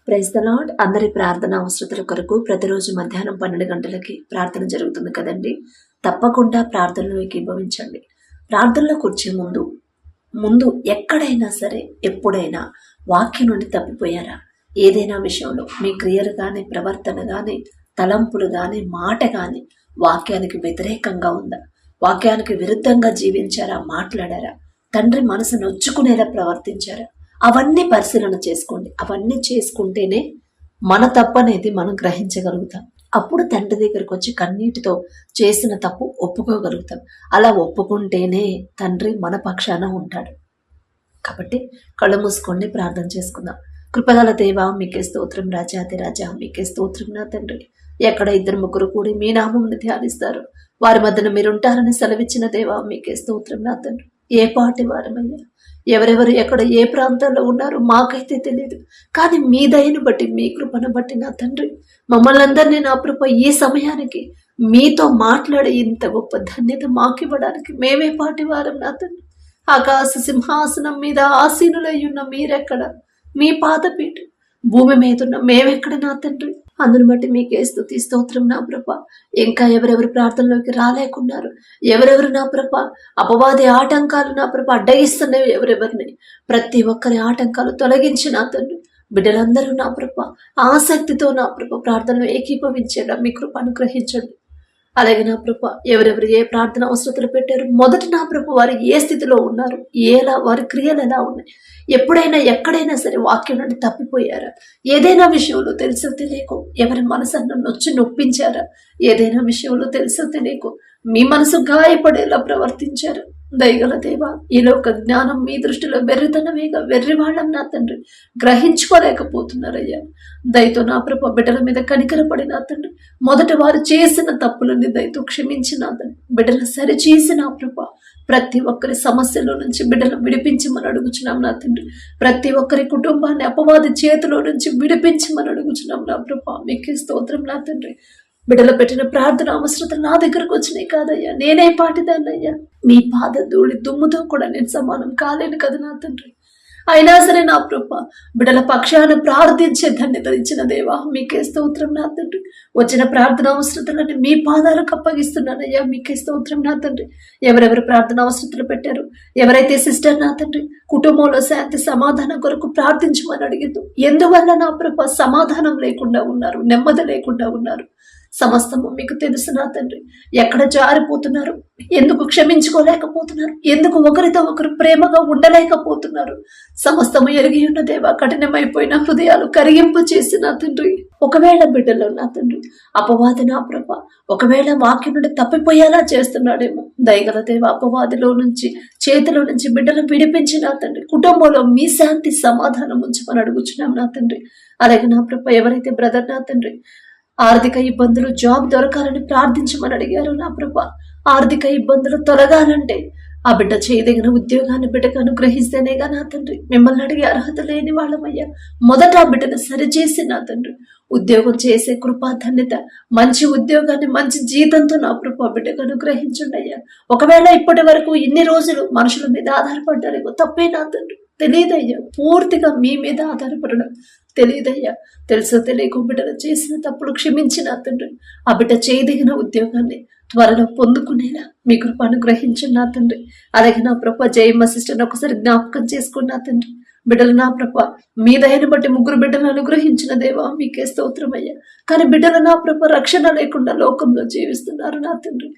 Praise the lord. అందరి ప్రార్థన అవసరతల కొరకు ప్రతిరోజు మధ్యాహ్నం 12 గంటలకి ప్రార్థన జరుగుతుంది కదండి. తప్పకుండా ప్రార్థనలో ఏకీభవించండి. ప్రార్థనలో కూర్చే ముందు ఎక్కడైనా సరే ఎప్పుడైనా వాక్యం నుండి తప్పిపోయారా? ఏదైనా విషయంలో మీ క్రియలు కానీ, ప్రవర్తన కానీ, తలంపులు కానీ, మాట కానీ వాక్యానికి వ్యతిరేకంగా ఉందా? వాక్యానికి విరుద్ధంగా జీవించారా? మాట్లాడారా? తండ్రి మనసు నొచ్చుకునేలా ప్రవర్తించారా? అవన్నీ పరిశీలన చేసుకోండి. అవన్నీ చేసుకుంటేనే మన తప్పు అనేది మనం గ్రహించగలుగుతాం. అప్పుడు తండ్రి దగ్గరకు వచ్చి కన్నీటితో చేసిన తప్పు ఒప్పుకోగలుగుతాం. అలా ఒప్పుకుంటేనే తండ్రి మన పక్షాన ఉంటాడు. కాబట్టి కళ్ళు మూసుకోండి, ప్రార్థన చేసుకుందాం. కృపగల దేవా, మీకే స్తోత్రం. రాజాది రాజా, మీకే స్తోత్రం నా తండ్రి. ఎక్కడ 2-3 కూడి మీ నామమును ధ్యానిస్తారు వారి మధ్యన మీరుంటారని సెలవిచ్చిన దేవా, మీకే స్తోత్రం నా తండ్రి. ఏ పాటి వారమయ్యా, ఎవరెవరు ఎక్కడ ఏ ప్రాంతాల్లో ఉన్నారో మాకైతే తెలియదు. కానీ మీ దయను బట్టి, మీ కృపను బట్టి నా తండ్రి మమ్మల్ని అందరినీ నా కృప ఈ సమయానికి మీతో మాట్లాడి ఇంత గొప్ప ధన్యత మాకివ్వడానికి మేమే పాటి వారం నా తండ్రి. ఆకాశ సింహాసనం మీద ఆసీనులై ఉన్న మీరెక్కడ? మీ పాదపీఠం భూమి మీద ఉన్న మేమెక్కడ నా తండ్రి? అందును బట్టి మీకే స్తుతి స్తోత్రం నా ప్రభ. ఇంకా ఎవరెవరు ప్రార్థనలోకి రాలేకున్నారు, ఎవరెవరు నా ప్రభ అపవాది ఆటంకాలు నా ప్రభ అడ్డగిస్తున్నవి ఎవరెవరిని, ప్రతి ఒక్కరి ఆటంకాలు తొలగించి నా తండ్రి బిడ్డలందరూ నా ప్రభ ఆసక్తితో నా ప్రభ ప్రార్థనలో ఏకీభవించేలా మీ కృప అనుగ్రహించండి. అలాగే నా ప్రభ ఎవరెవరు ఏ ప్రార్థన అవసరతలు పెట్టారు, మొదట నా ప్రభ వారు ఏ స్థితిలో ఉన్నారు, వారి క్రియలు ఎలా ఉన్నాయి, ఎప్పుడైనా ఎక్కడైనా సరే వాక్యం నుండి తప్పిపోయారా, ఏదైనా విషయంలో తెలుసో తెలియకు ఎవరి మనసును నొప్పించారా, ఏదైనా విషయంలో తెలుసో తెలియకు మీ మనసు గాయపడేలా ప్రవర్తించారు. దయగల దేవా, ఈ లోక జ్ఞానం మీ దృష్టిలో వెర్రితనమేగా, వెర్రివాళ్ళం నా తండ్రి గ్రహించుకోలేకపోతున్నారయ్యా. దయతో నా ప్రభ బిడ్డల మీద కనికరపడి నా తండ్రి మొదట వారు చేసిన తప్పులని దయతో క్షమించి నా తండ్రి బిడ్డలు సరిచేసి నా ప్రభ ప్రతి ఒక్కరి సమస్యలో నుంచి బిడ్డలు విడిపించమని అడుగుచున్నాం నా తండ్రి. ప్రతి ఒక్కరి కుటుంబాన్ని అపవాది చేతిలో నుంచి విడిపించమని అడుగుచున్నాం నా ప్రభ. మీకే స్తోత్రం నా తండ్రి. బిడ్డలు పెట్టిన ప్రార్థన అవసరతలు నా దగ్గరకు వచ్చినాయి కాదయ్యా, నేనే పాటిదాన్నయ్యా. మీ పాద ధూళి దుమ్ముతో కూడా నేను సమానం కాలేను కదా నా తండ్రి. అయినా సరే నా ప్రభ బిడ్డల పక్షాన ప్రార్థించే ధన్యత ఇచ్చిన దేవా, మీకే స్తోత్రం నా తండ్రి. వచ్చిన ప్రార్థన అవసరతలని మీ పాదాలకు అప్పగిస్తున్నానయ్యా, మీకే స్తోత్రం నా తండ్రి. ఎవరెవరు ప్రార్థన అవసరతలు పెట్టారు, ఎవరైతే సిస్టర్ నా తండ్రి కుటుంబంలో శాంతి సమాధానం కొరకు ప్రార్థించమని అడిగిందో, ఎందువల్ల నా ప్రభ సమాధానం లేకుండా ఉన్నారు, నెమ్మది లేకుండా ఉన్నారు, సమస్తము మీకు తెలుసు నా తండ్రి. ఎక్కడ జారిపోతున్నారు, ఎందుకు క్షమించుకోలేకపోతున్నారు, ఎందుకు ఒకరితో ఒకరు ప్రేమగా ఉండలేకపోతున్నారు, సమస్తము ఎరిగి ఉన్న దేవా, కఠినమైపోయిన హృదయాలు కరిగింపు చేసి నా తండ్రి ఒకవేళ బిడ్డలో నా తండ్రి అపవాది నా ప్రభ ఒకవేళ వాక్యం నుండి తప్పిపోయేలా చేస్తున్నాడేమో, దయగల దేవ అపవాదిలో నుంచి చేతిలో నుంచి బిడ్డలు విడిపించి నా తండ్రి కుటుంబంలో మీ శాంతి సమాధానం ఉంచమని అడుగుచున్నాం నా తండ్రి. అలాగే నా ప్రభ ఎవరైతే బ్రదర్ నా తండ్రి ఆర్థిక ఇబ్బందులు, జాబ్ దొరకాలని ప్రార్థించమని అడిగారు నా ప్రభ, ఆర్థిక ఇబ్బందులు తొలగాలంటే ఆ బిడ్డ చేయదగిన ఉద్యోగాన్ని బిడ్డకు అనుగ్రహిస్తేనేగా నా తండ్రి మిమ్మల్ని అడిగే అర్హత లేని వాళ్ళమయ్యా. మొదట ఆ బిడ్డను సరిచేసి నా తండ్రి ఉద్యోగం చేసే కృపా ధన్యత, మంచి ఉద్యోగాన్ని మంచి జీతంతో నా ప్రభ బిడ్డకు అనుగ్రహించండి అయ్యా. ఒకవేళ ఇప్పటి వరకు ఇన్ని రోజులు మనుషుల మీద ఆధారపడ్డారేమో, తప్పే నా తండ్రి, తెలియదయ్యా. పూర్తిగా మీ మీద ఆధారపడడం తెలియదయ్యా. తెలుసో తెలియకు బిడ్డలు చేసిన తప్పులు క్షమించిన తండ్రి ఆ బిడ్డ చేయదగిన ఉద్యోగాన్ని త్వరలో పొందుకునేలా మీ కృప అనుగ్రహించండి నా తండ్రి. అలాగే నా ప్రభ జయమ్మ సిస్టర్ని ఒకసారి జ్ఞాపకం చేసుకున్న తండ్రి బిడ్డలు నా ప్రభ మీ దయను బట్టి 3 బిడ్డలు అనుగ్రహించిన దేవా, మీకే స్తోత్రమయ్యా. కానీ బిడ్డలు నా ప్రభ రక్షణ లేకుండా లోకంలో జీవిస్తున్నారు నా తండ్రి.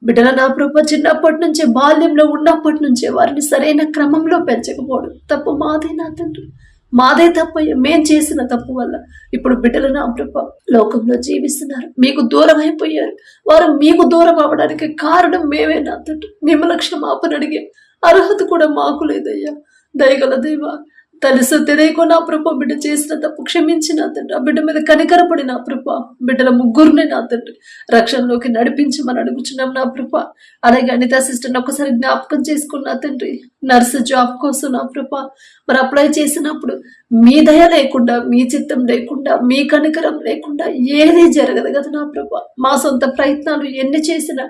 బిడ్డల నా ప్రభ చిన్నప్పటి నుంచే, బాల్యంలో ఉన్నప్పటి నుంచే వారిని సరైన క్రమంలో పెంచకపోవడం తప్పు మాదే నా తండ్రి, మాదే తప్పయ్యా. మేం చేసిన తప్పు వల్ల ఇప్పుడు బిడ్డలు నా ప్రభ లోకంలో జీవిస్తున్నారు, మీకు దూరం అయిపోయారు. వారు మీకు దూరం అవ్వడానికి కారణం మేమే నా తండ్రి. మిమ్మల్ని క్షమాపణ అడిగే అర్హత కూడా మాకు లేదయ్యా. దయగల దేవా, తెలుసు తెలియకో నా ప్రభ బిడ్డ చేసిన తప్పు క్షమించి నా తండ్రి ఆ బిడ్డ మీద కనికరపడి నా ప్రభ బిడ్డల 3 నా తండ్రి రక్షణలోకి నడిపించమని అడుగుచున్నాం నా ప్రభ. అలాగే అనితా సిస్టర్ని ఒకసారి జ్ఞాపకం చేసుకున్నా తండ్రి, నర్సు జాబ్ కోసం నా ప్రభ మరి అప్లై చేసినప్పుడు మీ దయ లేకుండా, మీ చిత్తం లేకుండా, మీ కనికరం లేకుండా ఏదీ జరగదు కదా నా ప్రభ. మా సొంత ప్రయత్నాలు ఎన్ని చేసినా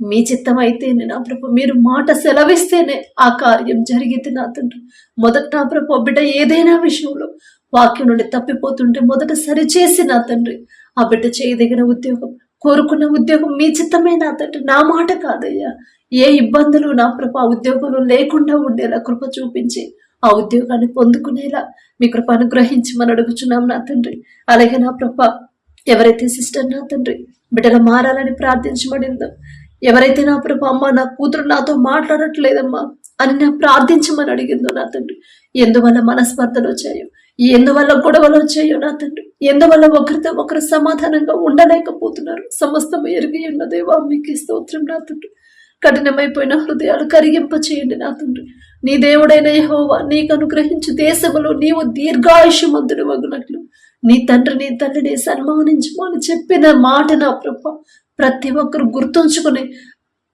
మీ చిత్తం అయితేనే నా ప్రభు, మీరు మాట సెలవిస్తేనే ఆ కార్యం జరిగితే నా తండ్రి. మొదట నా ప్రభు బిడ్డ ఏదైనా విషయంలో వాక్యం నుండి తప్పిపోతుంటే మొదట సరిచేసి నా తండ్రి ఆ బిడ్డ చేయదగిన ఉద్యోగం, కోరుకున్న ఉద్యోగం మీ చిత్తమే నా తండ్రి, నా మాట కాదయ్యా. ఏ ఇబ్బందులు నా ప్రభా ఉద్యోగంలో లేకుండా ఉండేలా కృప చూపించి ఆ ఉద్యోగాన్ని పొందుకునేలా మీ కృప అనుగ్రహించమని అడుగుచున్నాం నా తండ్రి. అలాగే నా ప్రభా ఎవరైతే సిస్టర్ నా తండ్రి బిడ్డలు మారాలని ప్రార్థించబడిందో, ఎవరైతే నా ప్రభా అమ్మ నా కూతురు నాతో మాట్లాడట్లేదమ్మా అని నా ప్రార్థించమని అడిగిందో నా తండ్రి, ఎందువల్ల మనస్పర్ధలు వచ్చాయో, ఎందువల్ల గొడవలు వచ్చాయో నా తండ్రి, ఎందువల్ల ఒకరితో ఒకరు సమాధానంగా ఉండలేకపోతున్నారు, సమస్తం ఎరిగి ఉన్న దేవా మీకు స్తోత్రం నా తండ్రి. కఠినమైపోయిన హృదయాలు కరిగింప చేయండి నా తండ్రి. నీ దేవుడైన యెహోవా నీకు అనుగ్రహించు దేశములో నీవు దీర్ఘాయుష్యమంతుడు వగునట్లు నీ తండ్రి నీ తల్లిని సన్మానించమని చెప్పిన మాట నా ప్రభ ప్రతి ఒక్కరు గుర్తుంచుకుని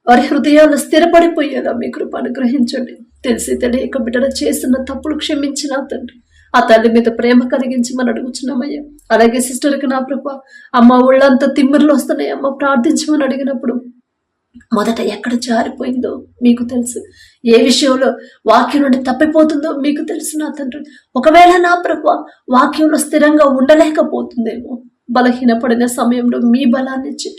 వారి హృదయాలు స్థిరపడిపోయేలా మీ కృప అనుగ్రహించండి. తెలిసి తెలియక బిడ్డలు చేస్తున్న తప్పులు క్షమించిన తండ్రి ఆ తల్లి మీద ప్రేమ కలిగించమని అడుగుచున్నామయ్యా. అలాగే సిస్టర్కి నా ప్రభ అమ్మ ఒళ్ళంతా తిమ్మిర్లు వస్తున్నాయి అమ్మ ప్రార్థించమని అడిగినప్పుడు మొదట ఎక్కడ జారిపోయిందో మీకు తెలుసు, ఏ విషయంలో వాక్యం నుండి తప్పిపోతుందో మీకు తెలుసు నా తండ్రి. ఒకవేళ నా ప్రభు వాక్యంలో స్థిరంగా ఉండలేకపోతుందేమో, బలహీనపడిన సమయంలో మీ బలాన్ని ఇచ్చి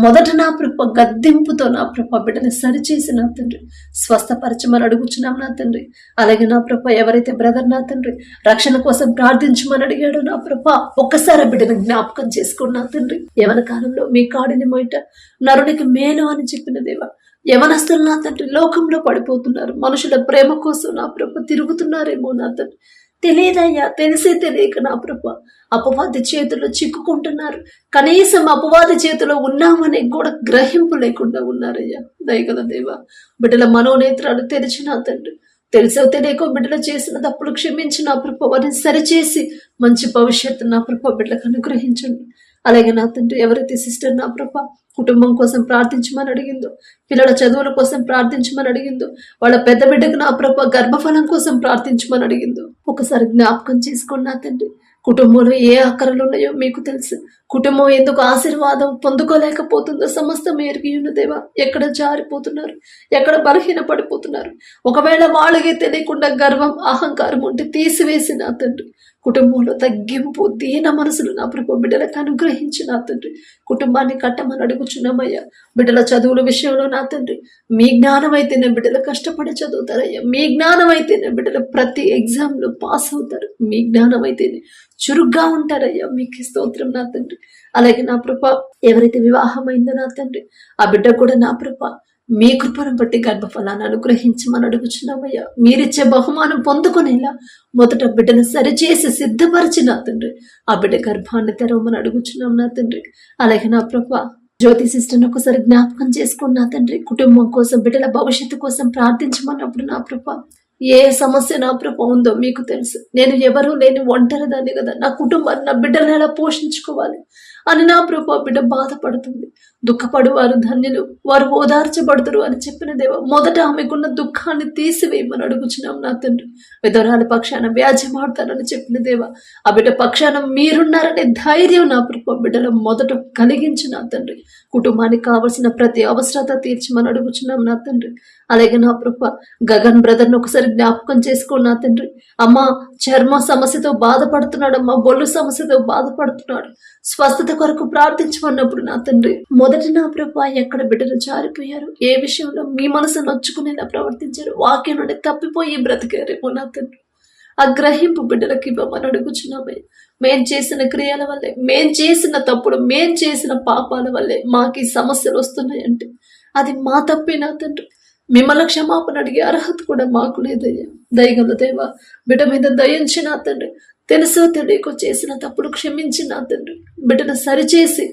మొదట నా ప్రభు గద్దింపుతో నా ప్రభు బిడ్డని సరిచేసి నా తండ్రి స్వస్థపరచమని అడుగుచున్నాం నా తండ్రి. అలాగే నా ప్రభు ఎవరైతే బ్రదర్ నా తండ్రి రక్షణ కోసం ప్రార్థించమని అడిగాడో నా ప్రభు ఒక్కసారి బిడ్డను జ్ఞాపకం చేసుకోండి నా తండ్రి. యవన కాలంలో మీ కాడిని మొయట నరునికి మేలు అని చెప్పిన దేవా, యవనస్తులు నా తండ్రి లోకంలో పడిపోతున్నారు, మనుషుల ప్రేమ కోసం నా ప్రభు తిరుగుతున్నారేమో నా తండ్రి. తెలియదయ్యా, తెలిసే తెలియక నా ప్రభు అపవాది చేతిలో చిక్కుకుంటున్నారు. కనీసం అపవాది చేతిలో ఉన్నామని కూడా గ్రహింపు లేకుండా ఉన్నారయ్యా. దయగల దేవా, బిడ్డల మనోనేత్రాలు తెరిచిన తండ్రి, తెలిసో తెలియకో బిడ్డలు చేసిన తప్పులు క్షమించి నా ప్రభు వారిని సరిచేసి మంచి భవిష్యత్తు నా ప్రభు బిడ్డలకు అనుగ్రహించండి. అలాగే నా తండ్రి ఎవరైతే సిస్టర్ నా ప్రభు కుటుంబం కోసం ప్రార్థించమని అడిగిందో, పిల్లల చదువుల కోసం ప్రార్థించమని అడిగిందో, వాళ్ళ పెద్ద బిడ్డకు నా ప్రభు గర్భఫలం కోసం ప్రార్థించమని అడిగిందో ఒకసారి జ్ఞాపకం చేసుకోండి నా తండ్రి. కుటుంబంలో ఏ అక్కరలు ఉన్నాయో మీకు తెలుసు. కుటుంబం ఎందుకు ఆశీర్వాదం పొందుకోలేకపోతుందో సమస్తం ఎరిగి ఉన్న దేవా, ఎక్కడ జారిపోతున్నారు, ఎక్కడ బలహీన పడిపోతున్నారు. ఒకవేళ వాళ్ళకే తెలియకుండా గర్వం అహంకారం ఉంటే తీసివేసి నా తండ్రి కుటుంబంలో తగ్గింపు దీన మనసులు నా ప్రభు బిడ్డలకు అనుగ్రహించి నా తండ్రి కుటుంబాన్ని కట్టమని అడుగుచున్నామయ్యా. బిడ్డల చదువుల విషయంలో నా తండ్రి మీ జ్ఞానం అయితేనే బిడ్డలు కష్టపడి చదువుతారయ్యా. మీ జ్ఞానం అయితేనే బిడ్డలు ప్రతి ఎగ్జామ్లో పాస్ అవుతారు. మీ జ్ఞానం అయితేనే చురుగ్గా ఉంటారయ్యా. మీకు స్తోత్రం నా తండ్రి. అలాగే నా ప్రభ ఎవరైతే వివాహమైందో నా తండ్రి ఆ బిడ్డ కూడా నా ప్రభ మీ కృపను బట్టి గర్భఫలాన్ని అనుగ్రహించమని అడుగుచున్నామయ్యా. మీరిచ్చే బహుమానం పొందుకునేలా మొదట బిడ్డను సరిచేసి సిద్ధపరిచి నా తండ్రి ఆ బిడ్డ గర్భాన్ని తెరవమని అడుగుచున్నాం నా తండ్రి. అలాగే నా ప్రభ జ్యోతి సిస్టర్ని ఒకసారి జ్ఞాపకం చేసుకుని నా తండ్రి కుటుంబం కోసం బిడ్డల భవిష్యత్తు కోసం ప్రార్థించమన్నప్పుడు నా ప్రభ ఏ సమస్య నా ప్రభ ఉందో మీకు తెలుసు. నేను ఎవరూ లేని ఒంటరిదాన్ని కదా, నా కుటుంబాన్ని నా బిడ్డలను ఎలా పోషించుకోవాలి అని నా ప్రభు బిడ్డ బాధపడుతుంది. దుఃఖపడు వారు ధన్యులు, వారు ఓదార్చబడతారు అని చెప్పిన దేవ మొదట ఆమెకున్న దుఃఖాన్ని తీసివేయమని అడుగుచున్నాం నా తండ్రి. విధవరాల పక్షాన వ్యాజ్యమాడతానని చెప్పిన దేవ ఆ బిడ్డ పక్షాన మీరున్నారనే ధైర్యం నా ప్రభు బిడ్డలో మొదట కలిగించి నా తండ్రి కుటుంబానికి కావలసిన ప్రతి అవసరత తీర్చమని అడుగుచున్నాం నా తండ్రి. అలాగే నా ప్రభు గగన్ బ్రదర్ని ఒకసారి జ్ఞాపకం చేసుకోండి నా తండ్రి. అమ్మ చర్మ సమస్యతో బాధపడుతున్నాడమ్మా, బొల్లు సమస్యతో బాధపడుతున్నాడు, స్వస్థత కొరకు ప్రార్థించమన్నప్పుడు నా తండ్రి మొదటి నా ప్రభు ఎక్కడ బిడ్డలు జారిపోయారు, ఏ విషయంలో మీ మనసు నొచ్చుకునేలా ప్రవర్తించారు, వాక్యం నుండి తప్పిపోయి బ్రతికారేమో నా తండ్రి ఆ గ్రహింపు బిడ్డలకి ఇవ్వమని అడుగుచున్నామే. మేం చేసిన క్రియల వల్లే, మేం చేసిన తప్పుడు, మేం చేసిన పాపాల వల్లే మాకు ఈ సమస్యలు వస్తున్నాయంటే అది మా తప్పే నా తండ్రి. మిమ్మల్ని క్షమాపణ అడిగే అర్హత కూడా మాకు లేదయ్యా. దయగల దేవా బిడ్డ మీద దయించి నా తండ్రి తెలుసో తెలియకో చేసిన తప్పుడు క్షమించి నా తండ్రి బిడ్డను సరిచేసి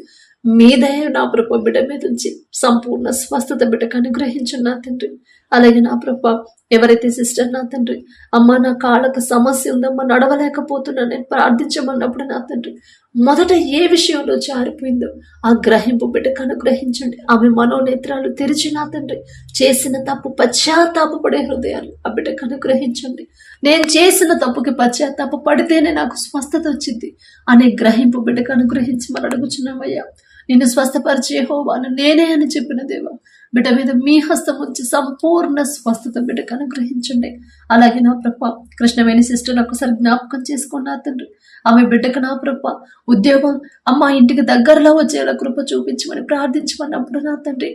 మీ దయ నా ప్రభు బిడ్డ మీద నుంచి సంపూర్ణ స్వస్థత బిడ్డకు అనుగ్రహించు నా తండ్రి. అలాగే నా ప్రభు ఎవరైతే సిస్టర్ నా తండ్రి అమ్మ నా కాళ్ళకు సమస్య ఉందమ్మా, నడవలేకపోతున్నా నేను ప్రార్థించమన్నప్పుడు నా తండ్రి మొదట ఏ విషయంలో జారిపోయిందో ఆ గ్రహింపు బిడ్డకు అనుగ్రహించండి. ఆమె మనోనేత్రాలు తెరిచి నా తండ్రి చేసిన తప్పు పశ్చాత్తాపపడే హృదయాలు ఆ బిడ్డకు అనుగ్రహించండి. నేను చేసిన తప్పుకి పశ్చాత్తాప పడితేనే నాకు స్వస్థత వచ్చింది అనే గ్రహింపు బిడ్డకు అనుగ్రహించి మనం అడుగుచున్నామయ్యా. నిన్ను స్వస్థపరిచే యెహోవాను నేనే అని చెప్పిన దేవా బిడ్డ మీద మీ హస్తం ఉంచి సంపూర్ణ స్వస్థత బిడ్డకు అనుగ్రహించండి. అలాగే నా ప్రభ కృష్ణవేణి సిస్టర్ ఒకసారి జ్ఞాపకం చేసుకోండి నా తండ్రి. ఆమె బిడ్డకు నా ప్రభ ఉద్యోగం అమ్మ ఇంటికి దగ్గరలో వచ్చేలా కృప చూపించమని ప్రార్థించమన్నప్పుడు నా తండ్రి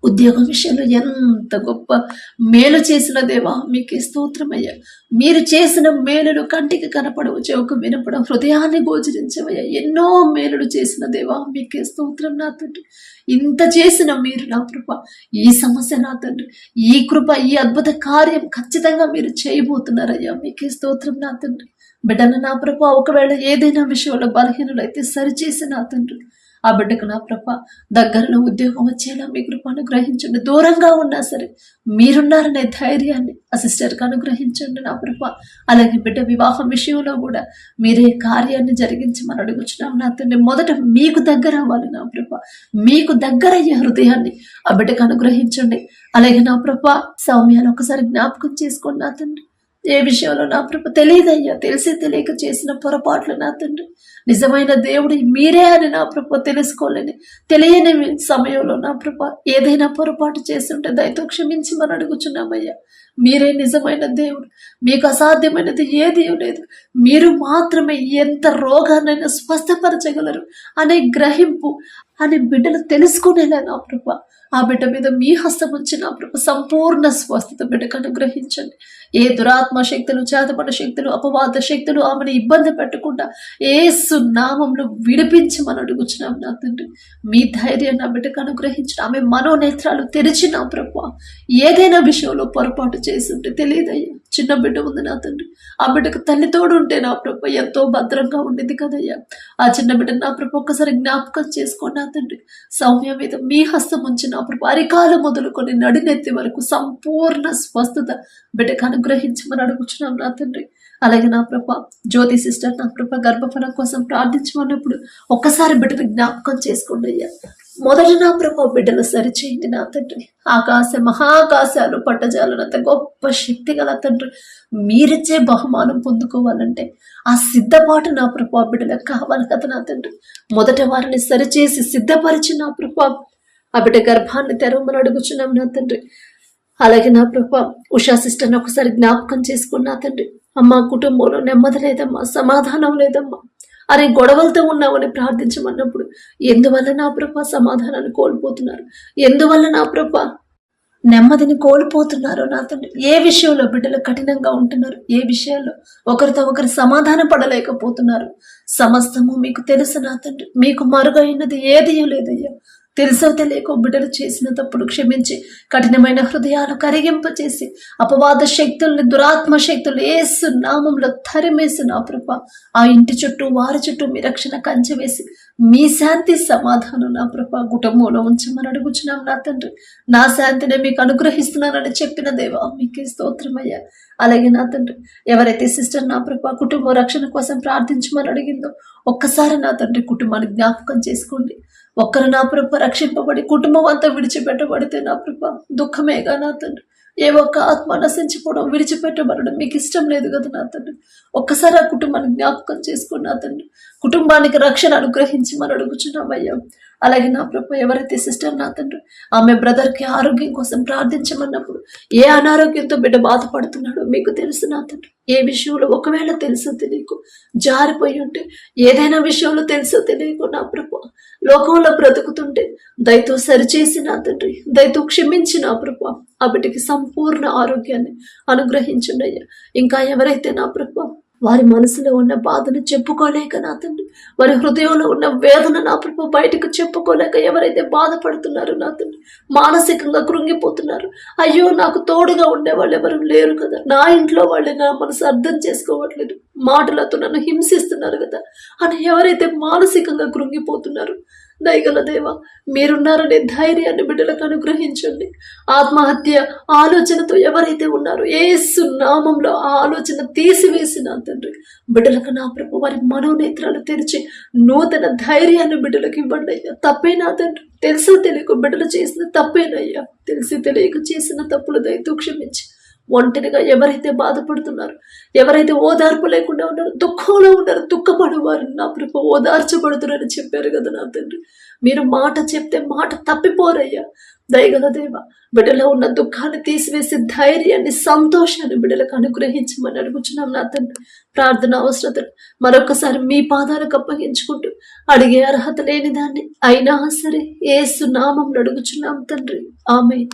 ఉద్యోగం విషయంలో ఎంత గొప్ప మేలు చేసిన దేవా మీకే స్తోత్రమయ్యా. మీరు చేసిన మేలులు కంటికి కనపడవు, చెవుకు వినపడవు, హృదయాన్ని గోచరించవయ్యా. ఎన్నో మేలులు చేసిన దేవా మీకే స్తోత్రం నా తండ్రి. ఇంత చేసిన మీరు నా కృప, ఈ సమస్య నా తండ్రి, ఈ కృప, ఈ అద్భుత కార్యం ఖచ్చితంగా మీరు చేయబోతున్నారయ్యా. మీకే స్తోత్రం నా తండ్రి. బిడ్డను నా ప్రభ ఒకవేళ ఏదైనా విషయంలో బలహీనులైతే సరిచేసి నా తండ్రి ఆ బిడ్డకు నా ప్రభ దగ్గరలో ఉద్యోగం వచ్చేలా మీ కృప అనుగ్రహించండి. దూరంగా ఉన్నా సరే మీరున్నారనే ధైర్యాన్ని ఆ సిస్టర్కి అనుగ్రహించండి నా ప్రభ. అలాగే బిడ్డ వివాహం విషయంలో కూడా మీరే కార్యాన్ని జరిగించమని అడుగుచున్నాం నా తండ్రి. మొదట మీకు దగ్గర అవ్వాలి నా ప్రభ, మీకు దగ్గర అయ్యే హృదయాన్ని ఆ బిడ్డకు అనుగ్రహించండి. అలాగే నా ప్రభ సౌమ్యాన్ని ఒకసారి జ్ఞాపకం చేసుకోండి నా తండ్రి. ఏ విషయంలో నా ప్రభ తెలియదయ్యా, తెలిసి తెలియక చేసిన పొరపాట్లు నా తండ్రి, నిజమైన దేవుడు మీరే అని నా ప్రభ తెలుసుకోలేని తెలియని సమయంలో నా ప్రభ ఏదైనా పొరపాటు చేస్తుంటే దయతో క్షమించి మనం అడుగుచున్నామయ్యా. మీరే నిజమైన దేవుడు, మీకు అసాధ్యమైనది ఏదీ లేదు. మీరు మాత్రమే ఎంత రోగాన్నైనా స్వస్థపరచగలరు అనే గ్రహింపు అని బిడ్డలు తెలుసుకునేలా నా ప్రభ ఆ బిడ్డ మీద మీ హస్తం ఉంచి నా ప్రభ సంపూర్ణ స్వస్థత బిడ్డకు అనుగ్రహించండి. ఏ దురాత్మ శక్తులు, చేతపడ శక్తులు, అపవాద శక్తులు ఆమెను ఇబ్బంది పెట్టకుండా యేసు నామములో విడిపించమని అడుగుచున్నాం నా తండ్రి. మీ ధైర్యం నా బిడ్డకు అనుగ్రహించండి. ఆమె మనోనేత్రాలు తెరిచి నా ప్రభ ఏదైనా విషయంలో పొరపాటు చేసి ఉంటే తెలియదయ్యా. చిన్న బిడ్డ ఉంది నా తండ్రి, ఆ బిడ్డకు తల్లి తోడు ఉంటే నా ప్రభ ఎంతో భద్రంగా ఉండేది కదయ్యా. ఆ చిన్న బిడ్డ నా ప్రభ ఒక్కసారి జ్ఞాపకం చేసుకోండి నా తండ్రి. సౌమ్య మీద మీ హస్తం ఉంచి నా ప్రభ అరికాలు మొదలుకొని నడినెత్తి వరకు సంపూర్ణ స్వస్థత బిడ్డకు అనుగ్రహించమని అడుగుచున్నాం నా తండ్రి. అలాగే నా ప్రభ జ్యోతి సిస్టర్ నా ప్రభ గర్భఫలం కోసం ప్రార్థించమన్నప్పుడు ఒక్కసారి బిడ్డను జ్ఞాపకం చేసుకోండి అయ్యా. మొదట నా ప్రభ బిడ్డలు సరిచేయండి నా తండ్రి. ఆకాశ మహాకాశాలు పట్టజాలనంత గొప్ప శక్తి గల తండ్రి, మీరిచ్చే బహుమానం పొందుకోవాలంటే ఆ సిద్ధపాటు నా ప్రభ బిడ్డలకు కావాలి కదా నా తండ్రి. మొదట వారిని సరిచేసి సిద్ధపరిచి నా ప్రభ ఆ బిడ్డ గర్భాన్ని తెరవమని అడుగుచున్నాం నా తండ్రి. అలాగే నా ప్రభ ఉషా సిస్టర్ని ఒకసారి జ్ఞాపకం చేసుకుని నా తండ్రి. అమ్మ కుటుంబంలో నెమ్మది లేదమ్మా, సమాధానం లేదమ్మా, అరే గొడవలతో ఉన్నామని ప్రార్థించమన్నప్పుడు ఎందువల్ల నా ప్రభ సమాధానాన్ని కోల్పోతున్నారు, ఎందువల్ల నా ప్రభ నెమ్మదిని కోల్పోతున్నారు నా తండ్రి. ఏ విషయంలో బిడ్డలు కఠినంగా ఉంటున్నారు, ఏ విషయాల్లో ఒకరితో ఒకరు సమాధాన పడలేకపోతున్నారు, సమస్తము మీకు తెలుసు నా తండ్రి. మీకు మరుగైనది ఏదీ లేదయ్యా. తెలుసో తెలియకో బిడ్డలు చేసిన తప్పుడు క్షమించి కఠినమైన హృదయాలు కరిగింపచేసి అపవాద శక్తుల్ని, దురాత్మ శక్తులు యేసు నామంలో తరిమేసి నా ప్రభ ఆ ఇంటి చుట్టూ వారి చుట్టూ మీ రక్షణ కంచె వేసి మీ శాంతి సమాధానం నా ప్రభ కుటుంబంలో ఉంచమని అడుగుచున్నాం నా తండ్రి. నా శాంతిని మీకు అనుగ్రహిస్తున్నానని చెప్పిన దేవా మీకే స్తోత్రమయ్యా. అలాగే నా తండ్రి ఎవరైతే సిస్టర్ నా ప్రభ కుటుంబ రక్షణ కోసం ప్రార్థించమని అడిగిందో ఒక్కసారి నా తండ్రి కుటుంబాన్ని జ్ఞాపకం చేసుకోండి. ఒక్కరు నా ప్రభ రక్షింపబడి కుటుంబం అంతా విడిచిపెట్టబడితే నా ప్రభ దుఃఖమేగా నా తండ్రి. ఏ ఒక్క ఆత్మ నశించిపోవడం, విడిచిపెట్టబడడం మీకు ఇష్టం లేదు కదా నా తండ్రి. ఒక్కసారి ఆ కుటుంబాన్ని జ్ఞాపకం చేసుకుని నా తండ్రి కుటుంబానికి రక్షణ అనుగ్రహించి మనం అడుగుచున్నామయ్యా. అలాగే నా ప్రభ ఎవరైతే సిస్టర్ నా తండ్రి ఆమె బ్రదర్కి ఆరోగ్యం కోసం ప్రార్థించమన్నప్పుడు ఏ అనారోగ్యంతో బిడ్డ బాధపడుతున్నాడో మీకు తెలుసు నా తండ్రి. ఏ విషయంలో ఒకవేళ తెలుసో తెలియకు జారిపోయి ఉంటే, ఏదైనా విషయంలో తెలుసో తెలియకు నా ప్రభ లోకంలో బ్రతుకుతుంటే దయతో సరిచేసి నా తండ్రి, దయతో క్షమించి నా ప్రభ ఆ బిడ్డకి సంపూర్ణ ఆరోగ్యాన్ని అనుగ్రహించండి అయ్యా. ఇంకా ఎవరైతే నా ప్రభ వారి మనసులో ఉన్న బాధను చెప్పుకోలేక నా తండ్రి, వారి హృదయంలో ఉన్న వేదన నా ప్రభ బయటకు చెప్పుకోలేక ఎవరైతే బాధపడుతున్నారో నా తండ్రి, మానసికంగా కృంగిపోతున్నారు, అయ్యో నాకు తోడుగా ఉండే వాళ్ళు ఎవరు లేరు కదా, నా ఇంట్లో వాళ్ళే నా మనసు అర్థం చేసుకోవట్లేదు, మాటలతో నన్ను హింసిస్తున్నారు కదా అని ఎవరైతే మానసికంగా కృంగిపోతున్నారు, దయగల దేవ మీరున్నారనే ధైర్యాన్ని బిడ్డలకు అనుగ్రహించండి. ఆత్మహత్య ఆలోచనతో ఎవరైతే ఉన్నారో యేసు నామంలో ఆ ఆలోచన తీసివేసిన తండ్రి బిడ్డలకు నా ప్రభు వారి మనోనేత్రాలు తెరిచి నూతన ధైర్యాన్ని బిడ్డలకు ఇవ్వండి అయ్యా. తప్పేనా తండ్రి, తెలుసో తెలియక బిడ్డలు చేసిన తప్పేనయ్యా. తెలిసి తెలియక చేసిన తప్పులు దయతో క్షమించి ఒంటరిగా ఎవరైతే బాధపడుతున్నారు, ఎవరైతే ఓదార్పు లేకుండా ఉన్నారు, దుఃఖంలో ఉన్నారు, దుఃఖపడు వారు నా ప్రభు ఓదార్చబడుతున్నారని చెప్పారు కదా నా తండ్రి. మీరు మాట చెప్తే మాట తప్పిపోరయ్యా. దయగల దేవ, బిడ్డలో ఉన్న దుఃఖాన్ని తీసివేసి ధైర్యాన్ని, సంతోషాన్ని బిడ్డలకు అనుగ్రహించమని అడుగుచున్నాం నా తండ్రి. ప్రార్థన అవసరతలు మరొకసారి మీ పాదాలకు అప్పగించుకుంటూ, అడిగే అర్హత లేని దాన్ని అయినా సరే యేసు నామం అడుగుచున్నాం తండ్రి. ఆమేన్.